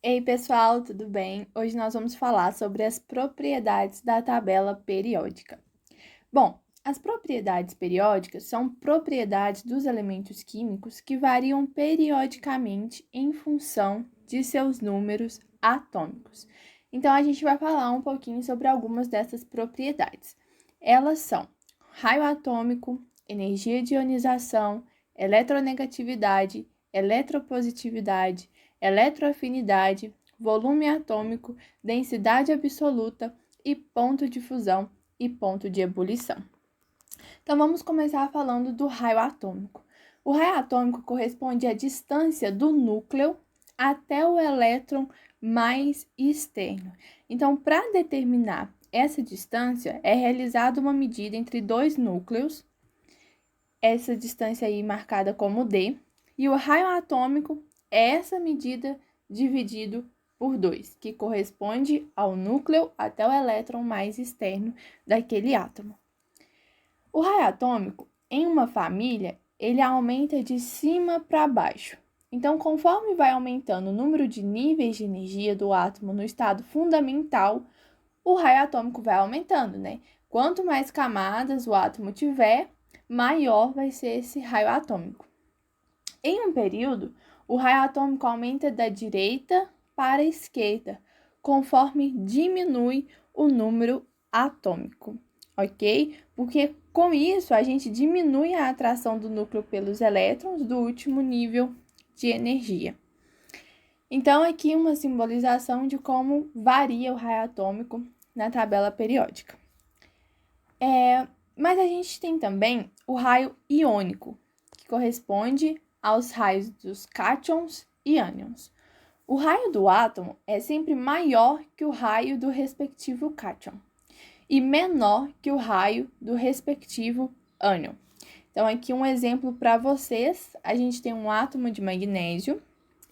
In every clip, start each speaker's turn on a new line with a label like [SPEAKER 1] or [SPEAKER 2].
[SPEAKER 1] Ei, pessoal, tudo bem? Hoje nós vamos falar sobre as propriedades da tabela periódica. Bom, as propriedades periódicas são propriedades dos elementos químicos que variam periodicamente em função de seus números atômicos. Então, a gente vai falar um pouquinho sobre algumas dessas propriedades. Elas são raio atômico, energia de ionização, eletronegatividade, eletropositividade, eletroafinidade, volume atômico, densidade absoluta e ponto de fusão e ponto de ebulição. Então, vamos começar falando do raio atômico. O raio atômico corresponde à distância do núcleo até o elétron mais externo. Então, para determinar essa distância, é realizada uma medida entre dois núcleos, essa distância aí marcada como D, e o raio atômico é essa medida dividido por 2, que corresponde ao núcleo até o elétron mais externo daquele átomo. O raio atômico, em uma família, ele aumenta de cima para baixo. Então, conforme vai aumentando o número de níveis de energia do átomo no estado fundamental, o raio atômico vai aumentando, né? Quanto mais camadas o átomo tiver, maior vai ser esse raio atômico. Em um período, o raio atômico aumenta da direita para a esquerda, conforme diminui o número atômico, ok? Porque com isso a gente diminui a atração do núcleo pelos elétrons do último nível de energia. Então, aqui uma simbolização de como varia o raio atômico na tabela periódica. Mas a gente tem também o raio iônico, que corresponde aos raios dos cátions e ânions. O raio do átomo é sempre maior que o raio do respectivo cátion e menor que o raio do respectivo ânion. Então, aqui um exemplo para vocês, a gente tem um átomo de magnésio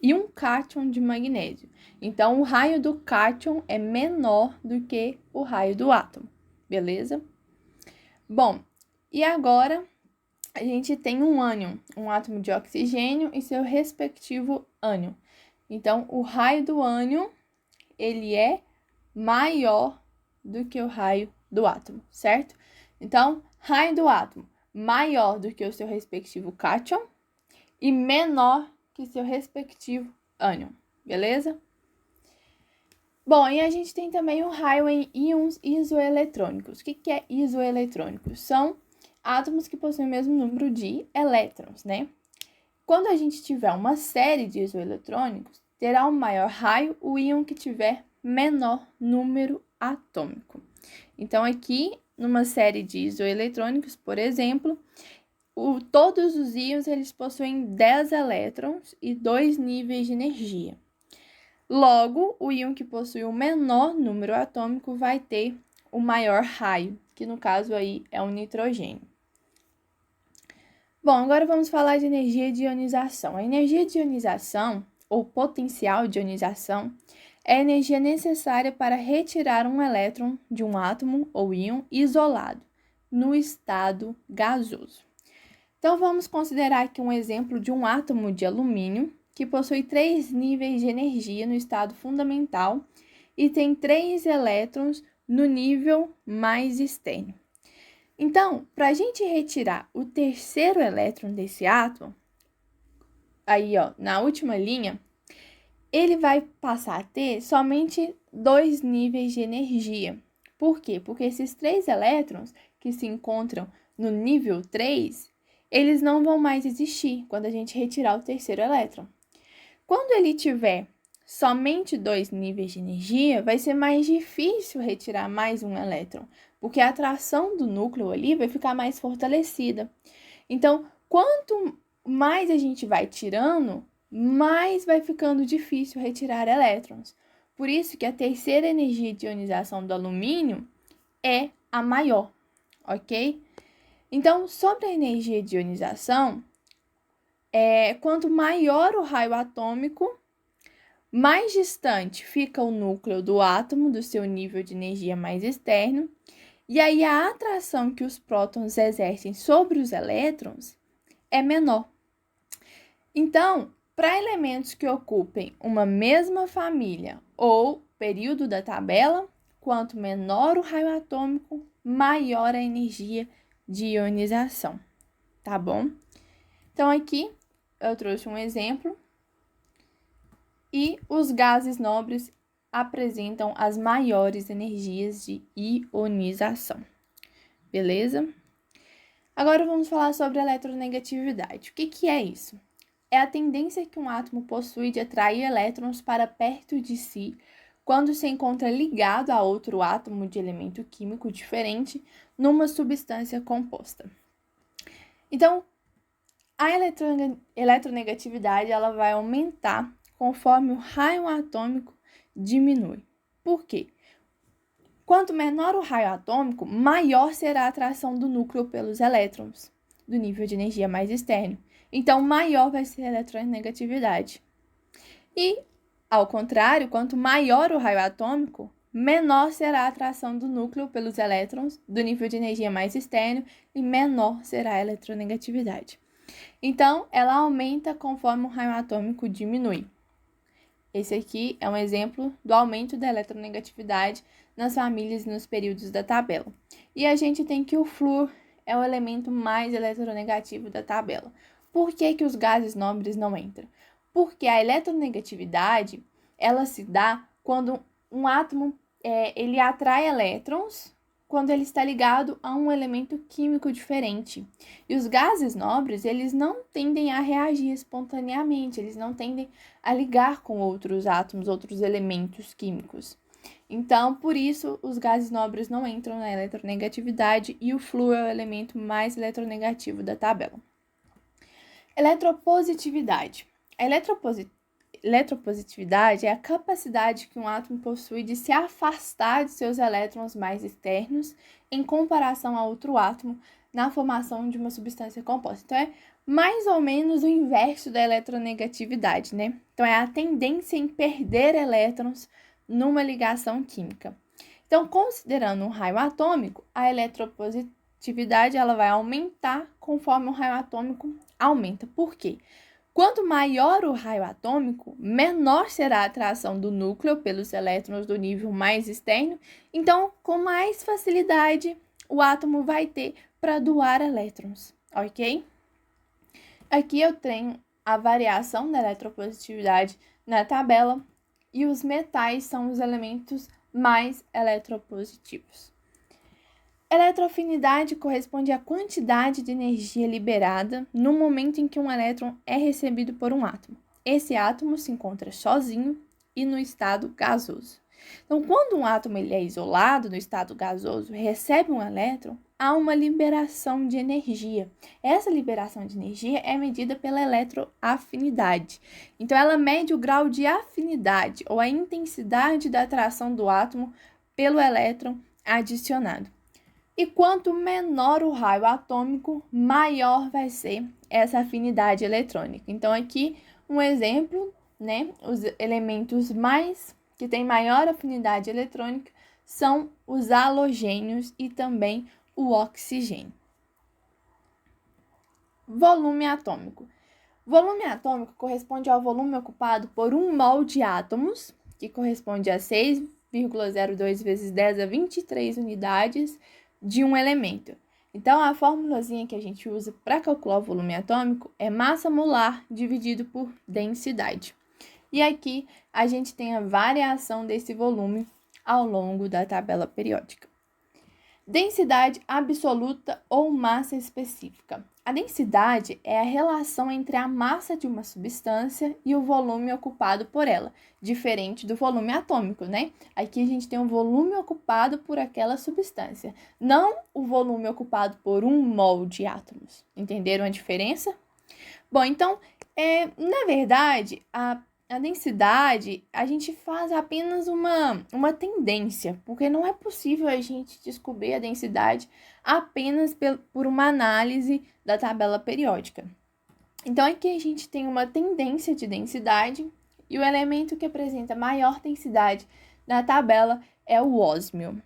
[SPEAKER 1] e um cátion de magnésio. Então, o raio do cátion é menor do que o raio do átomo, beleza? Bom, e agora a gente tem um ânion, um átomo de oxigênio e seu respectivo ânion. Então, o raio do ânion, ele é maior do que o raio do átomo, certo? Então, raio do átomo maior do que o seu respectivo cátion e menor que seu respectivo ânion, beleza? Bom, e a gente tem também o raio em íons isoeletrônicos. O que é isoeletrônicos? São átomos que possuem o mesmo número de elétrons, né? Quando a gente tiver uma série de isoeletrônicos, terá um maior raio o íon que tiver menor número atômico. Então, aqui, numa série de isoeletrônicos, por exemplo, todos os íons eles possuem 10 elétrons e 2 níveis de energia. Logo, o íon que possui o menor número atômico vai ter o maior raio, que no caso aí é o nitrogênio. Bom, agora vamos falar de energia de ionização. A energia de ionização, ou potencial de ionização, é a energia necessária para retirar um elétron de um átomo ou íon isolado, no estado gasoso. Então, vamos considerar aqui um exemplo de um átomo de alumínio, que possui 3 níveis de energia no estado fundamental e tem 3 elétrons no nível mais externo. Então, para a gente retirar o terceiro elétron desse átomo, aí ó, na última linha, ele vai passar a ter somente 2 níveis de energia. Por quê? Porque esses 3 elétrons que se encontram no nível 3, eles não vão mais existir quando a gente retirar o terceiro elétron. Quando ele tiver somente 2 níveis de energia, vai ser mais difícil retirar mais um elétron, porque a atração do núcleo ali vai ficar mais fortalecida. Então, quanto mais a gente vai tirando, mais vai ficando difícil retirar elétrons. Por isso que a terceira energia de ionização do alumínio é a maior, ok? Então, sobre a energia de ionização, quanto maior o raio atômico, mais distante fica o núcleo do átomo do seu nível de energia mais externo E aí a atração que os prótons exercem sobre os elétrons é menor. Então, para elementos que ocupem uma mesma família ou período da tabela, quanto menor o raio atômico, maior a energia de ionização, tá bom? Então, aqui eu trouxe um exemplo e os gases nobres apresentam as maiores energias de ionização, beleza? Agora vamos falar sobre eletronegatividade. O que é isso? É a tendência que um átomo possui de atrair elétrons para perto de si quando se encontra ligado a outro átomo de elemento químico diferente numa substância composta. Então, a eletronegatividade ela vai aumentar conforme o raio atômico diminui. Por quê? Quanto menor o raio atômico, maior será a atração do núcleo pelos elétrons, do nível de energia mais externo. Então, maior vai ser a eletronegatividade. E, ao contrário, quanto maior o raio atômico, menor será a atração do núcleo pelos elétrons, do nível de energia mais externo, e menor será a eletronegatividade. Então, ela aumenta conforme o raio atômico diminui. Esse aqui é um exemplo do aumento da eletronegatividade nas famílias e nos períodos da tabela. E a gente tem que o flúor é o elemento mais eletronegativo da tabela. Por que os gases nobres não entram? Porque a eletronegatividade, ela se dá quando um átomo ele atrai elétrons quando ele está ligado a um elemento químico diferente. E os gases nobres, eles não tendem a reagir espontaneamente, eles não tendem a ligar com outros átomos, outros elementos químicos. Então, por isso, os gases nobres não entram na eletronegatividade e o flúor é o elemento mais eletronegativo da tabela. Eletropositividade. A eletropositividade é a capacidade que um átomo possui de se afastar de seus elétrons mais externos em comparação a outro átomo na formação de uma substância composta. Então, é mais ou menos o inverso da eletronegatividade, né? Então, é a tendência em perder elétrons numa ligação química. Então, considerando um raio atômico, a eletropositividade ela vai aumentar conforme o raio atômico aumenta. Por quê? Quanto maior o raio atômico, menor será a atração do núcleo pelos elétrons do nível mais externo, então, com mais facilidade, o átomo vai ter para doar elétrons, ok? Aqui eu tenho a variação da eletropositividade na tabela e os metais são os elementos mais eletropositivos. Eletroafinidade corresponde à quantidade de energia liberada no momento em que um elétron é recebido por um átomo. Esse átomo se encontra sozinho e no estado gasoso. Então, quando um átomo ele é isolado no estado gasoso, recebe um elétron, há uma liberação de energia. Essa liberação de energia é medida pela eletroafinidade. Então, ela mede o grau de afinidade ou a intensidade da atração do átomo pelo elétron adicionado. E quanto menor o raio atômico, maior vai ser essa afinidade eletrônica. Então, aqui um exemplo, né? Os elementos que têm maior afinidade eletrônica são os halogênios e também o oxigênio. Volume atômico. Volume atômico corresponde ao volume ocupado por 1 mol de átomos, que corresponde a 6,02 vezes 10 a 23 unidades de um elemento. Então, a formulazinha que a gente usa para calcular o volume atômico é massa molar dividido por densidade. E aqui a gente tem a variação desse volume ao longo da tabela periódica. Densidade absoluta ou massa específica. A densidade é a relação entre a massa de uma substância e o volume ocupado por ela, diferente do volume atômico, né? Aqui a gente tem o volume ocupado por aquela substância, não o volume ocupado por 1 mol de átomos. Entenderam a diferença? Bom, então, na verdade, a densidade, a gente faz apenas uma tendência, porque não é possível a gente descobrir a densidade apenas por uma análise da tabela periódica. Então, aqui a gente tem uma tendência de densidade e o elemento que apresenta maior densidade na tabela é o ósmio.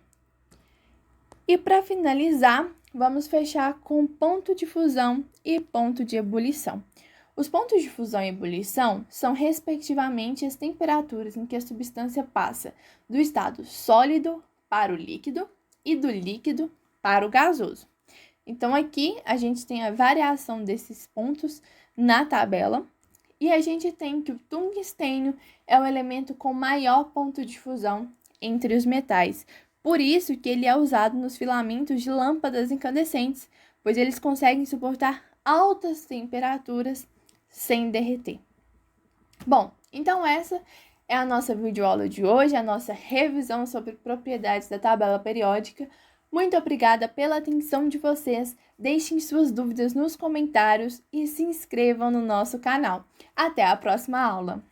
[SPEAKER 1] E para finalizar, vamos fechar com ponto de fusão e ponto de ebulição. Os pontos de fusão e ebulição são, respectivamente, as temperaturas em que a substância passa do estado sólido para o líquido e do líquido para o gasoso. Então, aqui a gente tem a variação desses pontos na tabela e a gente tem que o tungstênio é o elemento com maior ponto de fusão entre os metais. Por isso que ele é usado nos filamentos de lâmpadas incandescentes, pois eles conseguem suportar altas temperaturas sem derreter. Bom, então essa é a nossa videoaula de hoje, a nossa revisão sobre propriedades da tabela periódica. Muito obrigada pela atenção de vocês. Deixem suas dúvidas nos comentários e se inscrevam no nosso canal. Até a próxima aula!